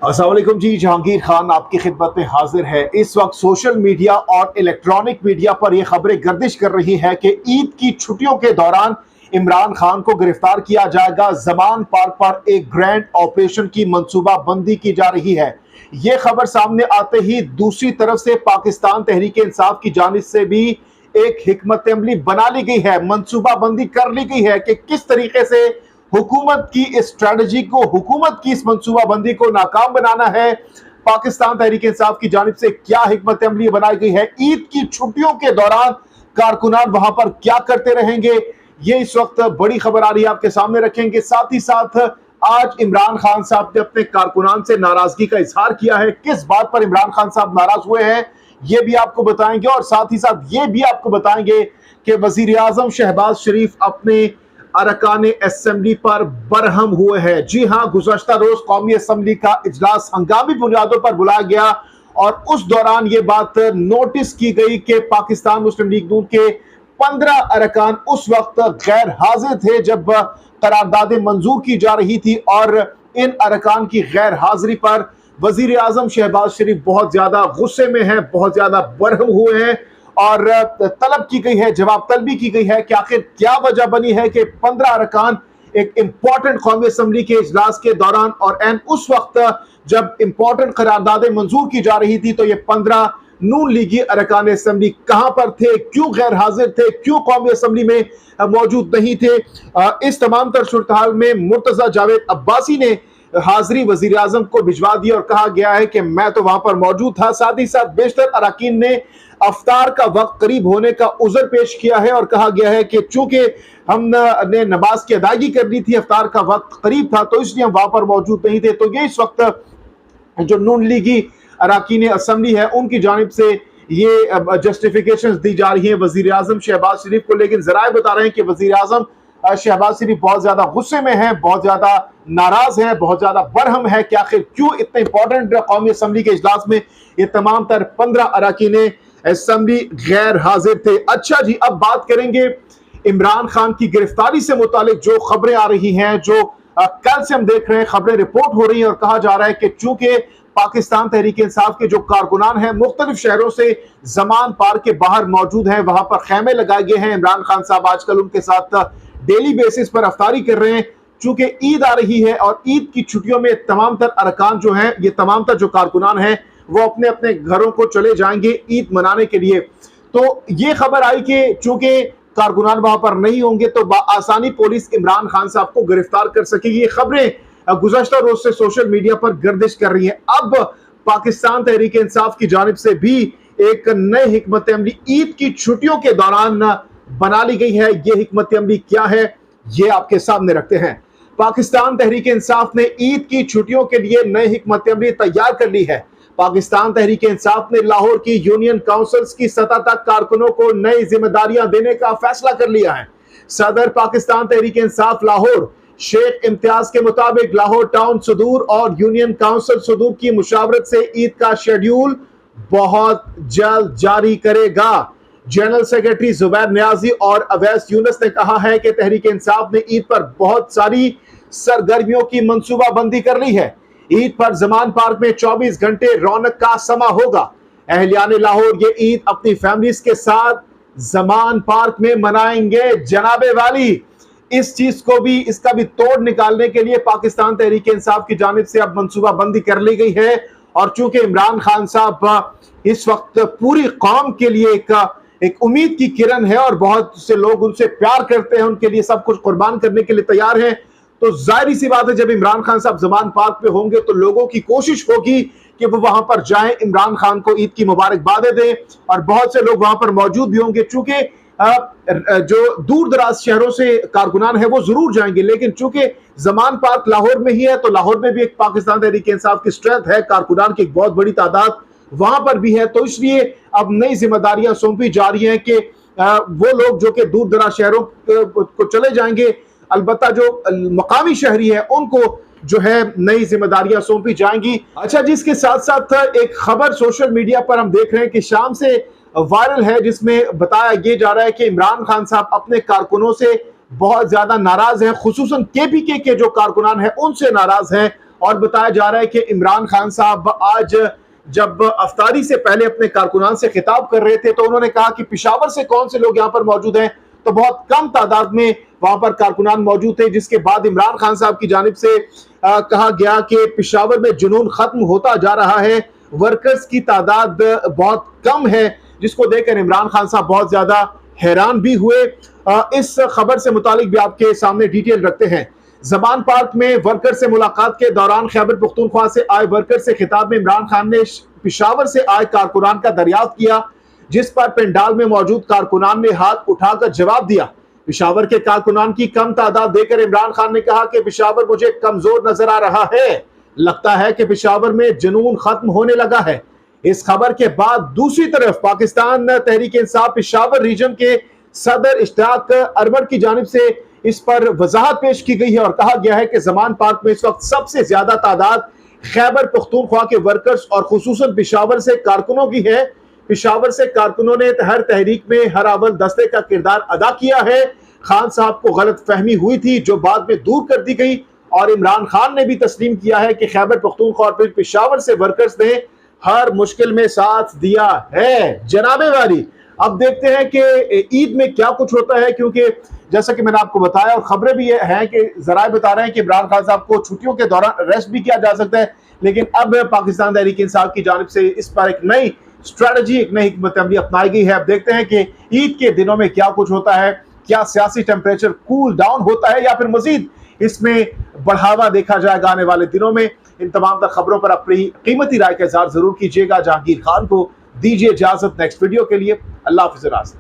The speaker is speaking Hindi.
अस्सलाम वालेकुम जी। जहांगीर खान आपकी खिदमत में हाजिर है। इस वक्त सोशल मीडिया और इलेक्ट्रॉनिक मीडिया पर यह खबरें गर्दिश कर रही है कि ईद की छुट्टियों के दौरान इमरान खान को गिरफ्तार किया जाएगा। जमान पार्क पर एक ग्रैंड ऑपरेशन की मंसूबाबंदी की जा रही है। यह खबर सामने आते ही दूसरी तरफ से पाकिस्तान तहरीक इंसाफ की जानिब से भी एक हिकमत अमली बना ली गई है, मंसूबाबंदी कर ली गई है कि किस तरीके से हुकूमत की इस स्ट्रेटजी को, हुकूमत की इस मंसूबाबंदी को नाकाम बनाना है। पाकिस्तान तहरीक इंसाफ की जानिब से क्या हिकमत अमली बनाई गई है, ईद की छुट्टियों के दौरान कारकुनान वहां पर क्या करते रहेंगे, ये इस वक्त बड़ी खबर आ रही है, आपके सामने रखेंगे। साथ ही साथ आज इमरान खान साहब ने अपने कारकुनान से नाराजगी का इजहार किया है। किस बात पर इमरान खान साहब नाराज हुए हैं ये भी आपको बताएंगे, और साथ ही साथ ये भी आपको बताएंगे कि वजीर आजम शहबाज शरीफ अपने अरकान असेंबली पर बरहम हुए हैं। जी हां, गुज़श्ता रोज कौमी असेंबली का इजलास हंगामी बुनियादों पर बुलाया गया और उस दौरान ये बात नोटिस की गई कि पाकिस्तान मुस्लिम लीग नून के 15 अरकान उस वक्त गैर हाजिर थे जब करारदादें मंजूर की जा रही थी, और इन अरकान की गैर हाजिरी पर वजीर आजम शहबाज शरीफ बहुत ज्यादा गुस्से में हैं, बहुत ज्यादा बरहम हुए हैं और तलब की गई है, जवाब तलबी की गई है कि आखिर क्या वजह बनी है कि 15 अरकान एक इंपॉर्टेंट कौमी असेंबली के इजलास के दौरान और एन उस वक्त जब इंपॉर्टेंट करारदादें मंजूर की जा रही थी तो ये 15 नून लीगी अरकान असेंबली कहां पर थे, क्यों गैर हाजिर थे, क्यों कौमी असेंबली में मौजूद नहीं थे। इस तमाम तर सूरत हाल में मुर्तजा जावेद अब्बासी ने हाजिरी वजीर आजम को भिजवा दी और कहा गया है कि मैं तो वहां पर मौजूद था। साथ ही साथ बेशतर अरकान ने अफ्तार का वक्त करीब होने का उज़र पेश किया है और कहा गया है कि चूंकि हमने नमाज की अदायगी करनी थी, अफ्तार का वक्त करीब था, तो इसलिए हम वहां पर मौजूद नहीं थे। तो ये इस वक्त जो नून लीगी अरकान असेंबली है उनकी जानिब से ये जस्टिफिकेशन दी जा रही है वजीर आजम शहबाज शरीफ को, लेकिन जराए बता रहे हैं कि वजीर आजम शहबाज शरीफ बहुत ज्यादा गुस्से में है, बहुत ज्यादा नाराज है, बहुत ज्यादा बरहम है कि आखिर क्यों इतने इंपॉर्टेंट कौमी असेंबली के इजलास में ये तमाम तर 15 अरकान असेंबली गैर हाजिर थे। अच्छा जी, अब बात करेंगे इमरान खान की गिरफ्तारी से मुतालिक जो खबरें आ रही हैं, जो कल से हम देख रहे हैं, खबरें रिपोर्ट हो रही हैं और कहा जा रहा है कि चूंकि पाकिस्तान तहरीक इंसाफ के जो कारकुनान हैं मुख्तलिफ शहरों से जमान पार्क के बाहर मौजूद हैं, वहां पर खेमे लगाए गए हैं। इमरान खान साहब आजकल उनके साथ डेली बेसिस पर अफ्तारी कर रहे हैं। चूंकि ईद आ रही है और ईद की छुट्टियों में तमाम तर अरकान जो हैं, ये तमाम तर जो कारकुनान हैं वो अपने अपने घरों को चले जाएंगे ईद मनाने के लिए। तो ये खबर आई कि चूंकि कारकुनान वहां पर नहीं होंगे तो आसानी पुलिस इमरान खान साहब को गिरफ्तार कर सकेगी। ये खबरें गुज़श्ता रोज से सोशल मीडिया पर गर्दिश कर रही है। अब पाकिस्तान तहरीक इंसाफ की जानिब से भी एक नई हिकमत अमली ईद की छुट्टियों के दौरान बना ली गई है। ये हिकमत अमली क्या है ये आपके सामने रखते हैं। पाकिस्तान तहरीक इंसाफ ने ईद की छुट्टियों के लिए नई हिकमत अमली तैयार कर ली है। पाकिस्तान तहरीक इंसाफ ने लाहौर की यूनियन काउंसिल्स की सतह तक कारकुनों को नई जिम्मेदारियां देने का फैसला कर लिया है। सदर पाकिस्तान तहरीक इंसाफ लाहौर शेख इम्तियाज के मुताबिक लाहौर टाउन सदूर और यूनियन काउंसिल सदूर की मुशावरत से ईद का शेड्यूल बहुत जल्द जारी करेगा। जनरल सेक्रेटरी जुबैर नियाजी और अवैस यूनुस ने कहा है कि तहरीक इंसाफ ने ईद पर बहुत सारी सरगर्मियों की मंसूबाबंदी कर ली है। ईद पर जमान पार्क में 24 घंटे रौनक का समा होगा। अहलियान लाहौर ये ईद अपनी फैमिलीज के साथ जमान पार्क में मनाएंगे। जनाबे वाली इस चीज को भी, इसका भी तोड़ निकालने के लिए पाकिस्तान तहरीक इंसाफ की जानिब से अब मंसूबाबंदी कर ली गई है। और चूंकि इमरान खान साहब इस वक्त पूरी कौम के लिए एक उम्मीद की किरण है और बहुत से लोग उनसे प्यार करते हैं, उनके लिए सब कुछ कुर्बान करने के लिए तैयार हैं, तो जाहिर सी बात है जब इमरान खान साहब जमान पार्क पे होंगे तो लोगों की कोशिश होगी कि वो वहां पर जाएं, इमरान खान को ईद की मुबारकबादें दें और बहुत से लोग वहां पर मौजूद भी होंगे। चूंकि जो दूर दराज शहरों से कारकुनान है वो जरूर जाएंगे, लेकिन चूंकि जमान पार्क लाहौर में ही है तो लाहौर में भी एक पाकिस्तान तहरीक इंसाफ की स्ट्रेंथ है, कारकुनान की एक बहुत बड़ी तादाद वहां पर भी है। तो इसलिए अब नई जिम्मेदारियां सौंपी जा रही हैं कि वो लोग जो कि दूर दराज शहरों को चले जाएंगे, अलबत्ता जो मकामी शहरी है उनको जो है नई जिम्मेदारियां सौंपी जाएंगी। अच्छा जी, इसके साथ साथ एक खबर सोशल मीडिया पर हम देख रहे हैं कि शाम से वायरल है, जिसमें बताया यह जा रहा है कि इमरान खान साहब अपने कारकुनों से बहुत ज्यादा नाराज हैं, खुसूसन केपीके के जो कारकुनान हैं उनसे नाराज हैं और बताया जा रहा है कि इमरान खान साहब आज जब अफ्तारी से पहले अपने कारकुनान से खिताब कर रहे थे तो उन्होंने कहा कि पेशावर से कौन से लोग यहाँ पर मौजूद हैं, तो बहुत कम तादाद में वहां पर कारकुनान मौजूद थे। जिसके बाद इमरान खान साहब की जानिब से कहा गया कि पेशावर में जुनून खत्म होता जा रहा है, वर्कर्स की तादाद बहुत कम है, जिसको देखकर इमरान खान साहब बहुत ज्यादा हैरान भी हुए। इस खबर से मुतालिक भी आपके सामने डिटेल रखते हैं। जमान पार्क में वर्कर से मुलाकात के दौरान खैबर पख्तूनख्वा से आए वर्कर से खिताब में इमरान खान ने पेशावर से आए कारकुनान का दरियाफ्त किया, जिस पर पेंडाल में मौजूद कारकुनान ने हाथ उठाकर जवाब दिया। पेशावर के कारकुनान की कम तादाद देकर इमरान खान ने कहा कि पेशावर मुझे कमजोर नजर आ रहा है, लगता है कि पेशावर में जुनून खत्म होने लगा है। इस खबर के बाद दूसरी तरफ पाकिस्तान तहरीक इंसाफ पेशावर रीजन के सदर इश्तियाक अरबर की जानिब से इस पर वजाहत पेश की गई है और कहा गया है कि जमान पार्क में इस वक्त सबसे ज्यादा तादाद खैबर पख्तूनख्वा के वर्कर्स और खुसूसन पेशावर से कारकुनों की है। पेशावर से कारकुनों ने हर तहरीक में हर अव्वल दस्ते का किरदार अदा किया है। खान साहब को गलत फहमी हुई थी जो बाद में दूर कर दी गई और इमरान खान ने भी तस्लीम किया है कि खैबर पख्तूनख्वा और पेशावर से वर्कर्स ने हर मुश्किल में साथ दिया है। जनाबे वाली, अब देखते हैं कि ईद में क्या कुछ होता है, क्योंकि जैसा कि मैंने आपको बताया और खबरें भी हैं कि जराए बता रहे हैं कि इमरान खान साहब को छुट्टियों के दौरान अरेस्ट भी किया जा सकता है। लेकिन अब पाकिस्तान तहरीक इंसाफ की जानिब से इस पर एक नई स्ट्रेटजी, एक नई हिकमत अमली अपनाई गई है। अब देखते हैं कि ईद के दिनों में क्या कुछ होता है, क्या सियासी टेम्परेचर कूल डाउन होता है या फिर मजीद इसमें बढ़ावा देखा जाएगा आने वाले दिनों में। इन तमाम खबरों पर अपनी कीमती राय का इज़हार जरूर कीजिएगा। जहांगीर खान को दीजिए इजाजत नेक्स्ट वीडियो के लिए। अल्लाह हाफ़िज़।